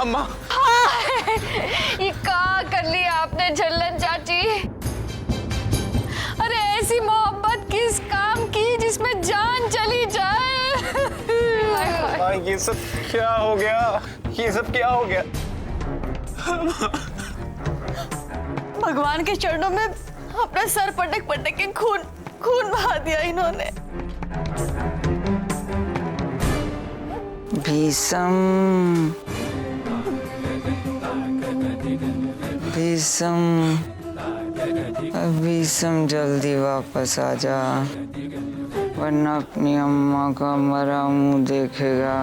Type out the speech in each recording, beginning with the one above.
अम्मा। ये क्या कर लिया आपने झल्लन चाची? अरे ऐसी मोहब्बत किस काम की जिसमें जान चली जाए? ये सब क्या हो गया? ये सब क्या हो गया? भगवान के चरणों में अपना सर पटक पटक के खून खून बहा दिया इन्होंने। भीषम, भीषम, भीषम जल्दी वापस आ जा, वरना अपनी अम्मा का मरा मुंह देखेगा।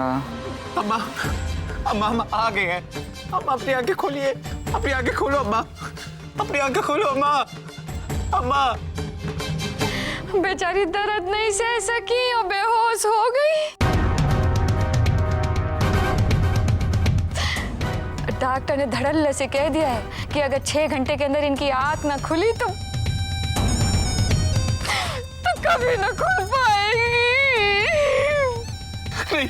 अम्मा, अम्मा हम आ गए हैं। अम्मा अपनी आंखें खोलिए, अपनी आंखें खोलो अम्मा, अपनी आंखें खोलो अम्मा। अम्मा बेचारी दर्द नहीं सह सकी और बेहोश हो गई। डॉक्टर ने धड़ल्ले से कह दिया है कि अगर 6 घंटे के अंदर इनकी आंख ना खुली तो कभी ना खुल पाएगी। नहीं,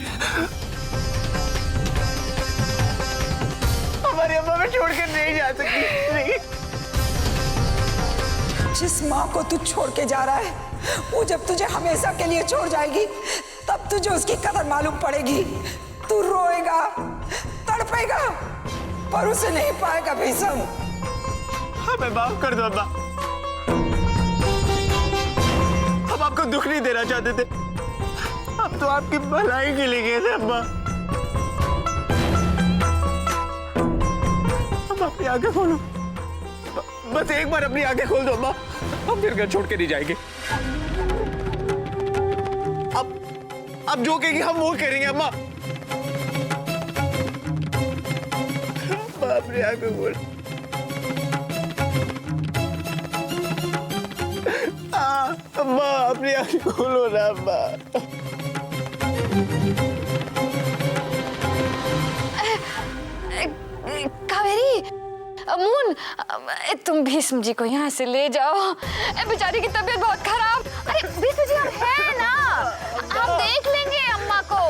हमारी अम्मा में छोड़ कर नहीं जा सकती। नहीं। जिस माँ को तू छोड़ के जा रहा है वो जब तुझे हमेशा के लिए छोड़ जाएगी तब तुझे उसकी कदर मालूम पड़ेगी। तू रोएगा, तड़पेगा, पर उसे नहीं पाएगा भीषम। हमें माफ कर दो अम्मा, हम आपको दुख नहीं देना चाहते थे, हम तो आपकी भलाई के लिए गए थे अम्मा। हम अपनी आंखें खोलो, बस एक बार अपनी आंखें खोल दो अम्मा, हम फिर घर छोड़ के नहीं जाएंगे। अब जो कहेंगे हम वो करेंगे अम्मा। अपनी आंखें खोल। अम्मा अपनी आंखें खोलो ना अम्मा। कावेरी, मून, तुम भीष्म जी को यहाँ से ले जाओ। बेचारी की तबीयत बहुत खराब। अरे भीष्म जी हम हैं ना, हम देख लेंगे अम्मा को।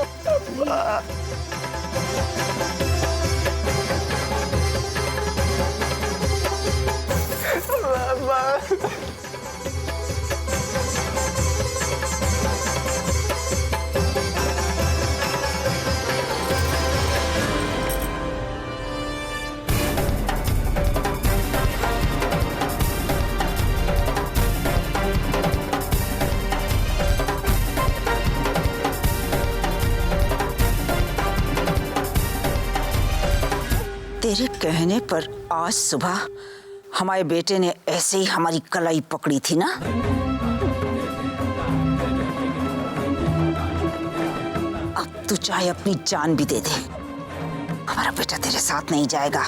तेरे कहने पर आज सुबह हमारे बेटे ने ऐसे ही हमारी कलाई पकड़ी थी ना। अब तू चाहे अपनी जान भी दे दे, हमारा बेटा तेरे साथ नहीं जाएगा।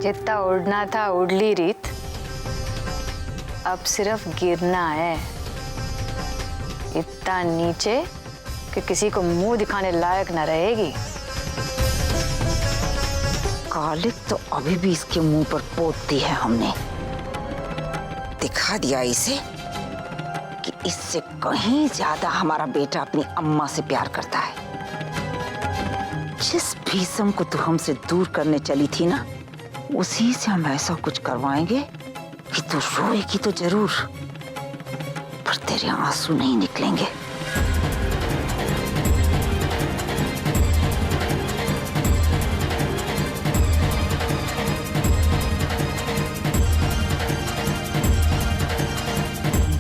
जितना उड़ना था उड़ ली रीत, अब सिर्फ गिरना है इतना नीचे कि किसी को मुंह दिखाने लायक न रहेगी। कालिक तो अभी भी इसके मुंह पर पोत दी है हमने। दिखा दिया इसे कि इससे कहीं ज्यादा हमारा बेटा अपनी अम्मा से प्यार करता है। जिस भीषम को तू हमसे दूर करने चली थी ना, उसी से हम ऐसा कुछ करवाएंगे कि तू रोएगी तो जरूर, पर तेरे आंसू नहीं निकलेंगे।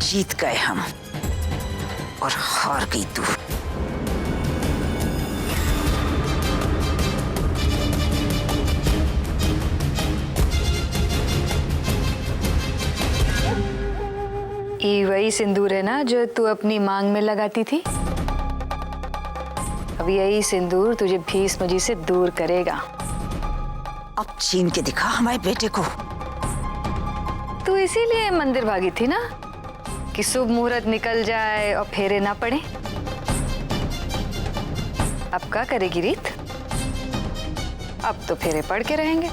जीत गए हम और हार गई तू। ये वही सिंदूर है ना जो तू अपनी मांग में लगाती थी? अब यही सिंदूर तुझे भीष्म जी से दूर करेगा। अब छीन के दिखा हमारे बेटे को। तू इसीलिए मंदिर भागी थी ना कि शुभ मुहूर्त निकल जाए और फेरे ना पड़े। अब क्या करेगी रीत? अब तो फेरे पड़ के रहेंगे।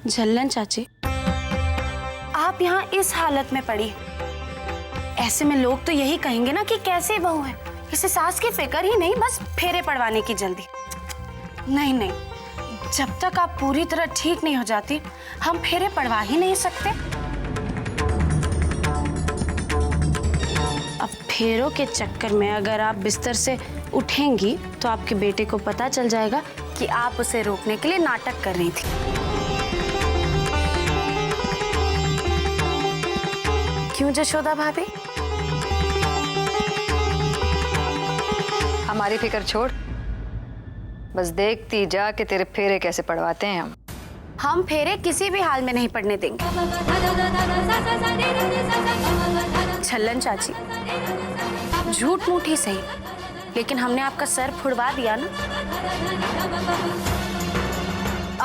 झल्लन चाची, आप यहाँ इस हालत में पड़ी। ऐसे में लोग तो यही कहेंगे ना कि कैसे बहू है, इसे सास की फिक्र ही नहीं, बस फेरे पड़वाने की जल्दी। नहीं नहीं, जब तक आप पूरी तरह ठीक नहीं हो जाती हम फेरे पड़वा ही नहीं सकते। अब फेरों के चक्कर में अगर आप बिस्तर से उठेंगी तो आपके बेटे को पता चल जाएगा कि आप उसे रोकने के लिए नाटक कर रही थी। क्यों जशोदा भाभी? हमारी फिक्र छोड़, बस देखती जा कि तेरे फेरे कैसे पड़वाते हैं हम फेरे किसी भी हाल में नहीं पड़ने देंगे। छल्लन चाची, झूठ मूठ ही सही, लेकिन हमने आपका सर फुड़वा दिया ना,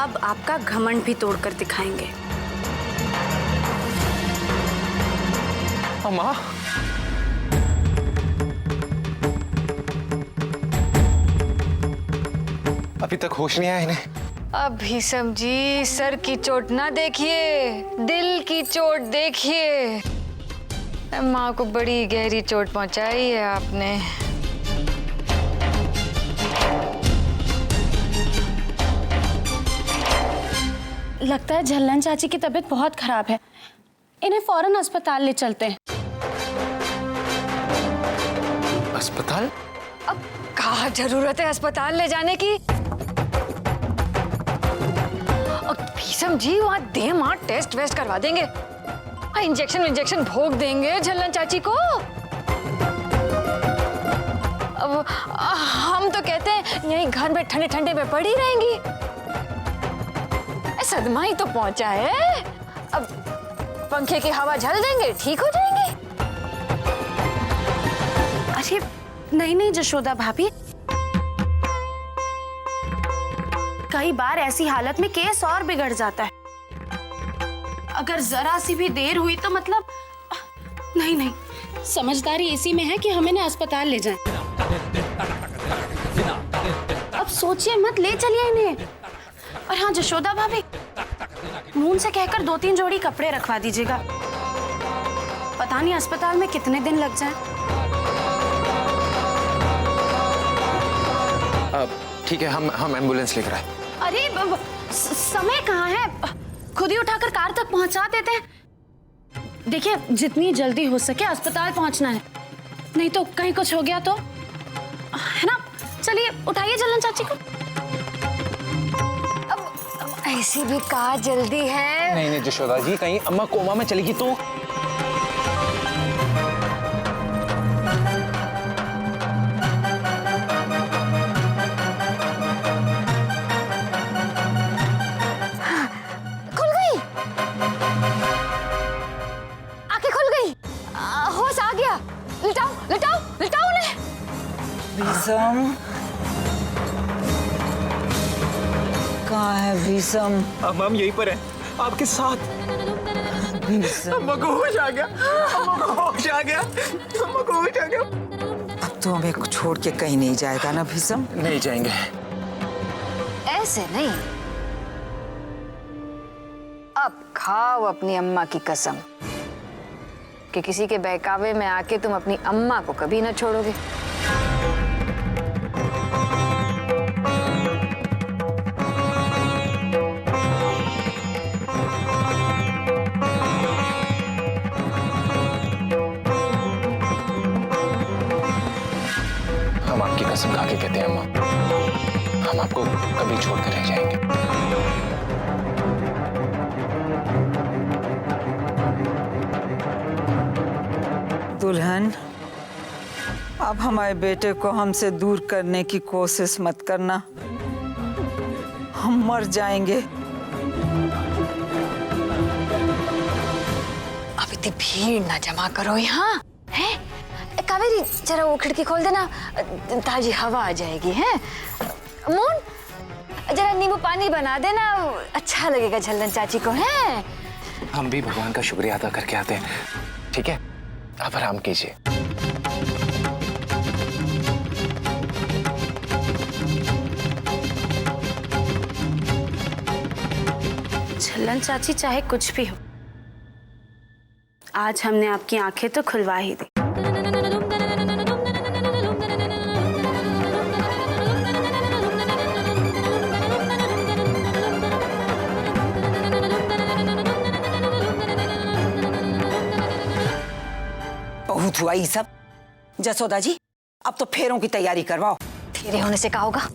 अब आपका घमंड भी तोड़कर दिखाएंगे। अम्मा, अभी तक होश नहीं आया इन्हें। अभी समझी, सर की चोट ना देखिए, दिल की चोट देखिए। माँ को बड़ी गहरी चोट पहुंचाई है आपने। लगता है झल्लन चाची की तबीयत बहुत खराब है, इन्हें फौरन अस्पताल ले चलते हैं। अस्पताल? अब कहाँ जरूरत है अस्पताल ले जाने की? भीषम जी वहाँ दे माँ टेस्ट वेस्ट करवा देंगे, इंजेक्शन भोग देंगे झल्लन चाची को। अब हम तो कहते हैं यहीं घर में ठंडे ठंडे में पड़ी रहेंगी। सदमा ही तो पहुंचा है, अब पंखे की हवा झल देंगे, ठीक हो जाएंगे। अरे नहीं नहीं जशोदा भाभी, कई बार ऐसी हालत में केस और बिगड़ जाता है। अगर जरा सी भी देर हुई तो मतलब नहीं नहीं, समझदारी इसी में है कि हम इन्हें अस्पताल ले जाएं। अब सोचिए मत, ले चलिए इन्हें। और हाँ जशोदा भाभी, मून से कहकर 2-3 जोड़ी कपड़े रखवा दीजिएगा, पता नहीं अस्पताल में कितने दिन लग जाएं। ठीक है, हम एम्बुलेंस लेकर आए। अरे समय कहाँ है, खुद ही उठाकर कार तक पहुंचा देते हैं। देखिए जितनी जल्दी हो सके अस्पताल पहुंचना है, नहीं तो कहीं कुछ हो गया तो, है ना? चलिए उठाइए झल्लन चाची को। अब ऐसी भी कहाँ जल्दी है? नहीं जशोदा जी, कहीं अम्मा कोमा में चलेगी तो। लिटाओ उन्हें। भीषम कहाँ है? भीषम हम यहीं पर हैं, आपके साथ। अम्मा को होश आ गया, अम्मा को होश आ गया, अम्मा को होश आ गया। अब तो हमें छोड़ के कहीं नहीं जाएगा ना भीषम? नहीं जाएंगे। ऐसे नहीं, अब खाओ अपनी अम्मा की कसम कि किसी के बहकावे में आके तुम अपनी अम्मा को कभी ना छोड़ोगे। हम आपकी कसम खा के कहते हैं अम्मा, हम आपको कभी छोड़ कर रह जाएंगे। दुल्हन, अब हमारे बेटे को हमसे दूर करने की कोशिश मत करना, हम मर जाएंगे। अब इतनी भीड़ ना जमा करो यहाँ, हैं? कावेरी जरा वो खिड़की खोल देना, ताजी हवा आ जाएगी। हैं मून, जरा नींबू पानी बना देना, अच्छा लगेगा झल्लन चाची को। हैं हम भी भगवान का शुक्रिया अदा करके आते हैं, ठीक है? आप आराम कीजिए। झल्लन चाची चाहे कुछ भी हो, आज हमने आपकी आंखें तो खुलवा ही दी। बहुत हुआ ये सब। जसोदा जी, अब तो फेरों की तैयारी करवाओ। फेरे होने से क्या होगा?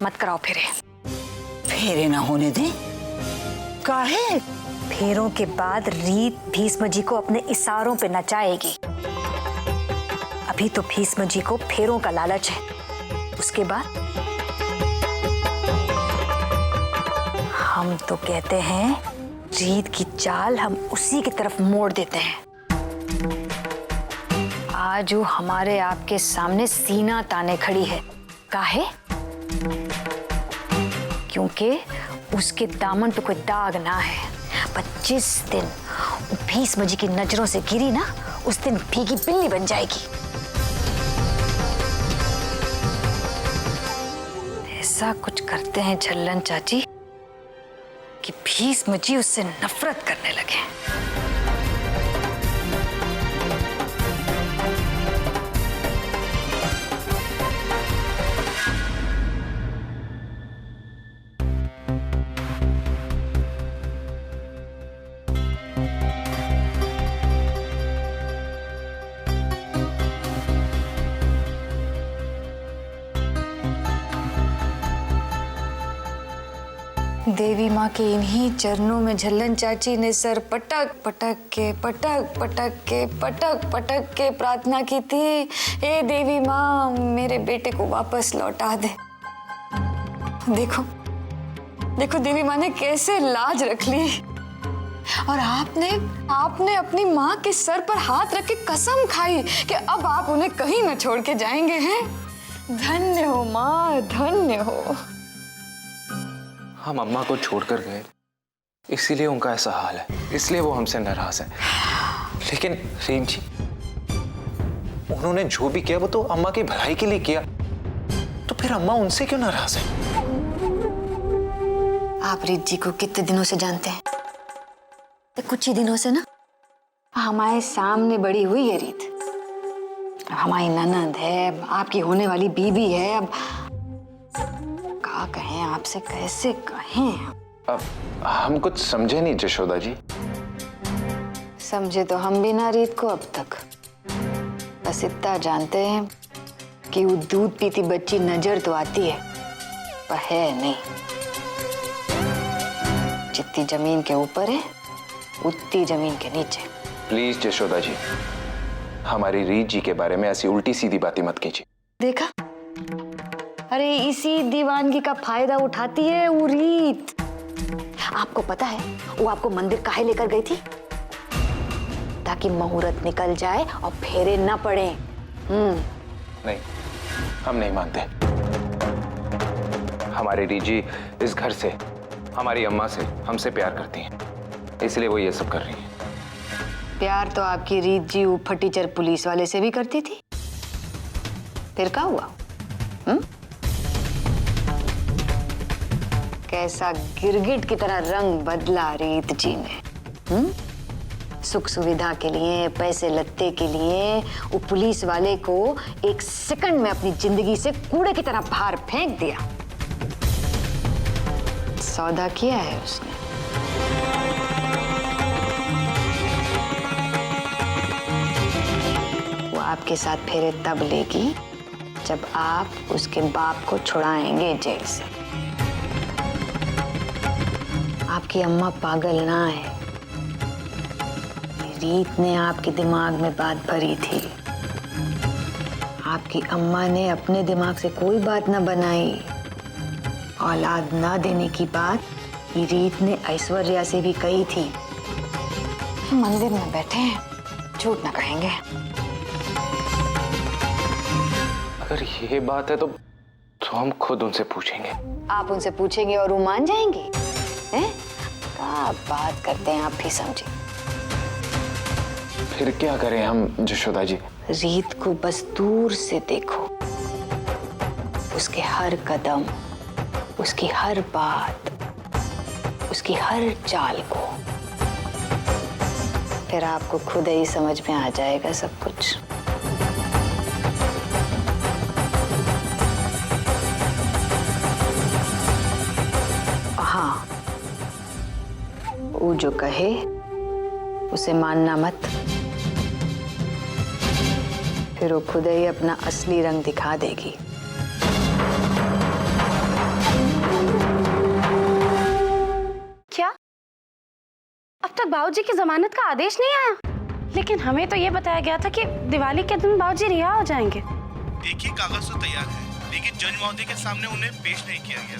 मत कराओ फेरे। फेरे ना होने दे। काहे? फेरों के बाद रीत भीष्म जी को अपने इशारों पे नचाएगी। अभी तो भीष्म जी को फेरों का लालच है, उसके बाद हम तो कहते हैं रीत की चाल हम उसी की तरफ मोड़ देते हैं। आज वो हमारे आपके सामने सीना ताने खड़ी है। काहे? क्योंकि उसके दामन पे कोई दाग ना है। पर जिस दिन वो भीष्म जी की नजरों से गिरी ना, उस दिन भीगी बिल्ली बन जाएगी। ऐसा कुछ करते हैं झल्लन चाची कि भीष्म जी उससे नफरत करने लगे। देवी माँ के इन्हीं चरणों में झल्लन चाची ने सर पटक पटक के प्रार्थना की थी, हे देवी माँ मेरे बेटे को वापस लौटा दे। देखो देखो देवी माँ ने कैसे लाज रख ली। और आपने अपनी माँ के सर पर हाथ रख के कसम खाई कि अब आप उन्हें कहीं न छोड़ के जाएंगे हैं। धन्य हो माँ, धन्य हो। हम अम्मा को छोड़कर गए, इसीलिए उनका ऐसा हाल है, इसलिए वो हमसे नाराज है। लेकिन रीत जी, उन्होंने जो भी किया वो तो अम्मा की भलाई के लिए किया, तो फिर अम्मा उनसे क्यों नाराज है? आप रीत जी को कितने दिनों से जानते हैं? तो कुछ ही दिनों से ना। हमारे सामने बड़ी हुई है रीत। हमारी ननद है, आपकी होने वाली बीबी है। अब क्या कहें आपसे, कैसे कहें? अब हम कुछ समझे नहीं जशोदा जी। समझे तो हम भी ना रीत को अब तक। बस इतना जानते हैं कि वो दूध पीती बच्ची नजर तो आती है, पर है नहीं। जितनी जमीन के ऊपर है उतनी जमीन के नीचे। प्लीज जशोदा जी, हमारी रीत जी के बारे में ऐसी उल्टी सीधी बातें मत कीजिए। देखा, अरे इसी दीवानगी का फायदा उठाती है वो रीत। आपको पता है वो आपको मंदिर काहे लेकर गई थी? ताकि मुहूर्त निकल जाए और फेरे न पड़े। नहीं, हम नहीं मानते। हमारी रीत जी इस घर से, हमारी अम्मा से, हमसे प्यार करती हैं, इसलिए वो ये सब कर रही है। प्यार तो आपकी रीत जी वो फटीचर पुलिस वाले से भी करती थी। फिर क्या हुआ? कैसा गिरगिट की तरह रंग बदला रीत जी ने। सुख सुविधा के लिए, पैसे लत्ते के लिए वो पुलिस वाले को एक सेकंड में अपनी जिंदगी से कूड़े की तरह बाहर फेंक दिया। सौदा किया है उसने। वो आपके साथ फेरे तब लेगी जब आप उसके बाप को छुड़ाएंगे जेल से। आपकी अम्मा पागल ना है। रीत ने आपके दिमाग में बात भरी थी। आपकी अम्मा ने अपने दिमाग से कोई बात ना बनाई। औलाद ना देने की बात रीत ने ऐश्वर्या से भी कही थी। मंदिर में बैठे हैं, झूठ ना कहेंगे। अगर ये बात है तो हम खुद उनसे पूछेंगे। आप उनसे पूछेंगे और वो मान जाएंगे? हैं? क्या बात करते हैं आप भी, समझे? फिर क्या करें हम जशोदा जी? रीत को बस दूर से देखो, उसके हर कदम, उसकी हर बात, उसकी हर चाल को। फिर आपको खुद ही समझ में आ जाएगा सब कुछ। हाँ, वो जो कहे उसे मानना मत, फिर वो खुद ही अपना असली रंग दिखा देगी। क्या? अब तक बाबूजी की जमानत का आदेश नहीं आया? लेकिन हमें तो ये बताया गया था कि दिवाली के दिन बाबूजी रिहा हो जाएंगे। देखिए, कागज तो तैयार है, लेकिन जज महोदय के सामने उन्हें पेश नहीं किया गया।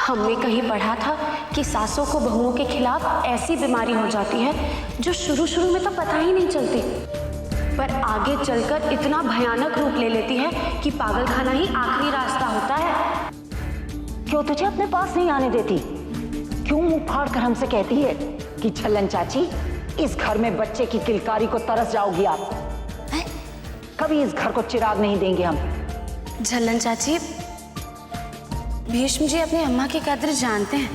हमने कहीं पढ़ा था कि सासों को बहुओं के खिलाफ ऐसी बीमारी हो जाती है जो शुरू शुरू में तो पता ही नहीं चलती, पर आगे चलकर इतना भयानक रूप ले लेती है कि पागल खाना ही आखिरी रास्ता होता है। क्यों तुझे अपने पास नहीं आने देती? क्यों मुंह फाड़ कर हमसे कहती है कि झल्लन चाची, इस घर में बच्चे की किलकारी को तरस जाओगी आप? कभी इस घर को चिराग नहीं देंगे हम। झल्लन चाची, भीष्म जी अपनी अम्मा की कद्र जानते हैं,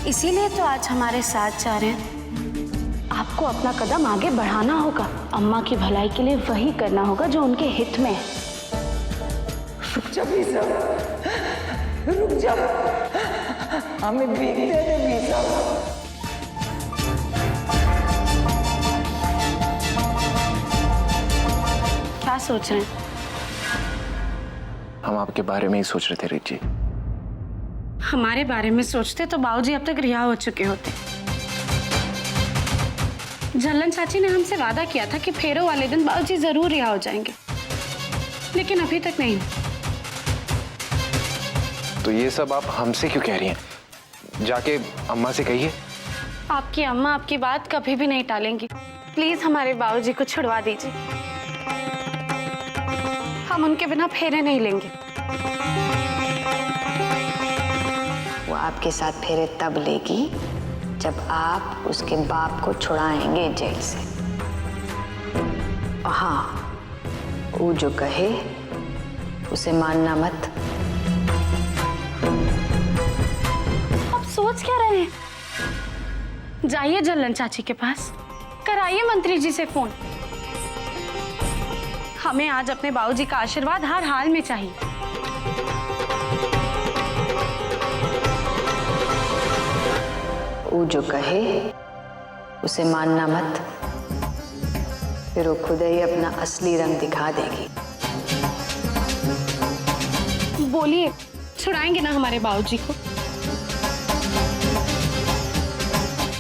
इसीलिए तो आज हमारे साथ जा रहे हैं। आपको अपना कदम आगे बढ़ाना होगा, अम्मा की भलाई के लिए वही करना होगा जो उनके हित में है। रुक जा भीषम, रुक जा, हमें बीतने दे भीषम। क्या सोच रहे हैं? हम आपके बारे में ही सोच रहे थे रिची। हमारे बारे में सोचते तो बाबूजी अब तक रिहा हो चुके होते। झल्लन चाची ने हमसे वादा किया था कि फेरों वाले दिन बाबूजी जरूर रिहा हो जाएंगे, लेकिन अभी तक नहीं। तो ये सब आप हमसे क्यों कह रही हैं? जाके अम्मा से कहिए। आपकी अम्मा आपकी बात कभी भी नहीं टालेंगी। प्लीज हमारे बाबूजी को छुड़वा दीजिए, हम उनके बिना फेरे नहीं लेंगे। वो आपके साथ फेरे तब लेगी जब आप उसके बाप को छुड़ाएंगे जेल से। हाँ, वो जो कहे उसे मानना मत। आप सोच क्या रहे हैं? जाइए झल्लन चाची के पास, कराइए मंत्री जी से फोन। हमें आज अपने बाबूजी का आशीर्वाद हर हाल में चाहिए। वो जो कहे उसे मानना मत, फिर वो खुद ही अपना असली रंग दिखा देगी। बोलिए, छुड़ाएंगे ना हमारे बाबूजी को?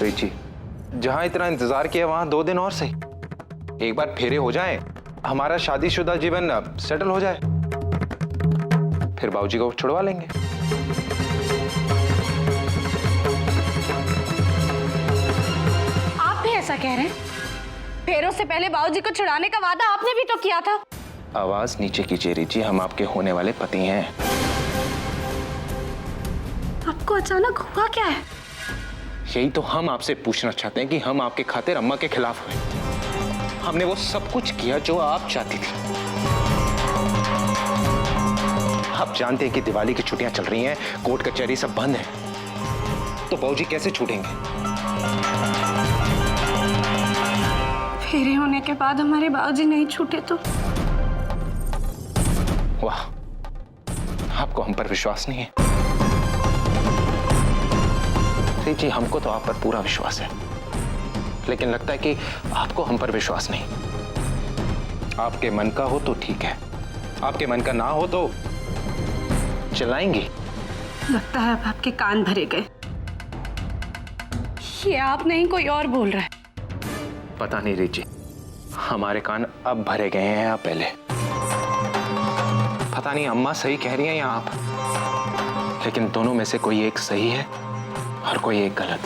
रिची, जहां इतना इंतजार किया वहां 2 दिन और सही, एक बार फेरे हो जाएं, हमारा शादीशुदा जीवन सेटल हो जाए, फिर बाबूजी को छुड़वा लेंगे। आप भी ऐसा कह रहे हैं? फेरों से पहले बाबूजी को छुड़ाने का वादा आपने भी तो किया था। आवाज नीचे कीजिए रिची, हम आपके होने वाले पति हैं। आपको अचानक हुआ क्या है? यही तो हम आपसे पूछना चाहते हैं कि हम आपके खातिर अम्मा के खिलाफ हुए। हमने वो सब कुछ किया जो आप चाहती थी। आप जानते हैं कि दिवाली की छुट्टियां चल रही हैं, कोर्ट कचहरी सब बंद है, तो बाबूजी कैसे छूटेंगे? फेरे होने के बाद हमारे बाबूजी नहीं छूटे तो? वाह, आपको हम पर विश्वास नहीं है? जी, हमको तो आप पर पूरा विश्वास है, लेकिन लगता है कि आपको हम पर विश्वास नहीं। आपके मन का हो तो ठीक है, आपके मन का ना हो तो चलाएंगे। लगता है अब आपके कान भरे गए। ये आप नहीं, कोई और बोल रहा है। पता नहीं रिची, हमारे कान अब भरे गए हैं या पहले। पता नहीं अम्मा सही कह रही हैं या आप, लेकिन दोनों में से कोई एक सही है और कोई एक गलत।